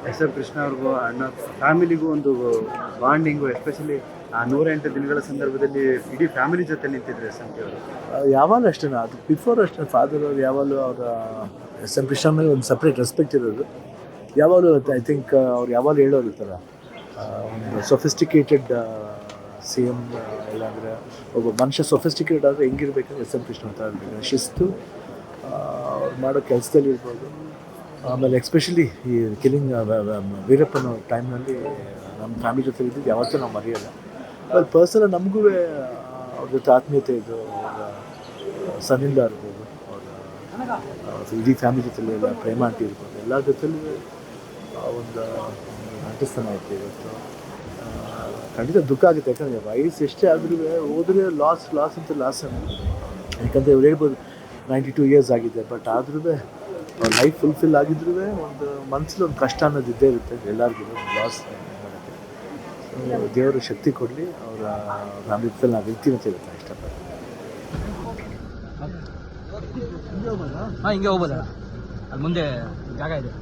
S M Krishna ಅವ್ರಿಗೂ ಅಣ್ಣ ಫ್ಯಾಮಿಲಿಗೂ ಒಂದು ಬಾಂಡಿಂಗು, ಎಸ್ಪೆಷಲಿ ಆ 108 ದಿನಗಳ ಸಂದರ್ಭದಲ್ಲಿ ಇಡೀ ಫ್ಯಾಮಿಲಿ ಜೊತೆ ನಿಂತಿದ್ರು ಎಸ್ ಎಂ ಪಿ ಅವರು. ಯಾವಾಗಲೂ ಅಷ್ಟೇ, ಅದು ಬಿಫೋರ್ ಅಷ್ಟೇ ಫಾದರ್ ಅವ್ರು ಯಾವಾಗಲೂ ಅವರ ಎಸ್ ಎಂ ಕೃಷ್ಣ ಮೇಲೆ ಒಂದು ಸಪ್ರೇಟ್ ರೆಸ್ಪೆಕ್ಟ್ ಇರೋದು. ಯಾವಾಗಲೂ ಐ ಥಿಂಕ್ ಅವ್ರು ಯಾವಾಗಲೂ ಹೇಳೋರು ಈ ಥರ ಒಂದು ಸೊಫಿಸ್ಟಿಕೇಟೆಡ್ ಸಿ ಎಮ್, ಇಲ್ಲಾಂದರೆ ಒಬ್ಬ ಮನುಷ್ಯ ಸೊಫಿಸ್ಟಿಕೇಟೆಡ್ ಆದರೆ ಹೆಂಗಿರ್ಬೇಕಂದ್ರೆ ಎಸ್ ಎಂ ಕೃಷ್ಣ ಅಂತ ಇರಬೇಕು. ಶಿಸ್ತು ಅವ್ರು ಮಾಡೋ ಕೆಲಸದಲ್ಲಿ ಇರ್ಬೋದು. ಆಮೇಲೆ ಎಕ್ಸ್ಪೆಷಲಿ ಈ ಕಿಲಿಂಗ್ ವೀರಪ್ಪನ ಟೈಮ್ನಲ್ಲಿ ನಮ್ಮ ಫ್ಯಾಮಿಲಿ ಜೊತೆ ಇದ್ದಿದ್ದು ಯಾವತ್ತೂ ನಾವು ಮರೆಯೋಲ್ಲ. ಆಮೇಲೆ ಪರ್ಸನಲ್ ನಮಗೂ ಅವ್ರ ಜೊತೆ ಆತ್ಮೀಯತೆ ಇದು, ಅವರ ಸನ್ನಿಂದ ಇರ್ಬೋದು, ಅವರ ಇಡೀ ಫ್ಯಾಮಿಲಿ ಜೊತೆಲಿ ಎಲ್ಲ ಪ್ರೇಮ ಆಂಟಿ ಇರ್ಬೋದು, ಎಲ್ಲರ ಜೊತೆಲೂ ಒಂದು ನಟಿಸ್ತಾನೆ ಆಯಿತು. ಇವತ್ತು ಖಂಡಿತ ದುಃಖ ಆಗುತ್ತೆ, ಯಾಕಂದರೆ ವಯಸ್ಸು ಎಷ್ಟೇ ಆದ್ರೂ ಹೋದರೆ ಲಾಸ್ ಅಂತ ಲಾಸ್. ಯಾಕಂದರೆ ಇವ್ರು ಹೇಳ್ಬೋದು 92 ಇಯರ್ಸ್ ಆಗಿದೆ, ಬಟ್ ಆದ್ರೂ ಅವ್ರ ಲೈಫ್ ಫುಲ್ಫಿಲ್ ಆಗಿದ್ರೂ ಒಂದು ಮನಸ್ಸಲ್ಲಿ ಒಂದು ಕಷ್ಟ ಅನ್ನೋದು ಇದ್ದೇ ಇರುತ್ತೆ ಎಲ್ಲರಿಗೂ ಲಾಸ್ ಮಾಡೋಕ್ಕೆ. ದೇವರು ಶಕ್ತಿ ಕೊಡಲಿ, ಅವರ ಫ್ಯಾಮಿಲಿ ಜೊತೆ ನಾವು ಇರ್ತೀವಿ ಅಂತ ಹೇಳ್ತಾ ಇಷ್ಟಪಡ್ತೀನಿ. ಹಿಂಗೆ ಹೋಗ್ಬೋದಲ್ಲ, ಅಲ್ಲಿ ಮುಂದೆ ಜಾಗ ಇದೆ.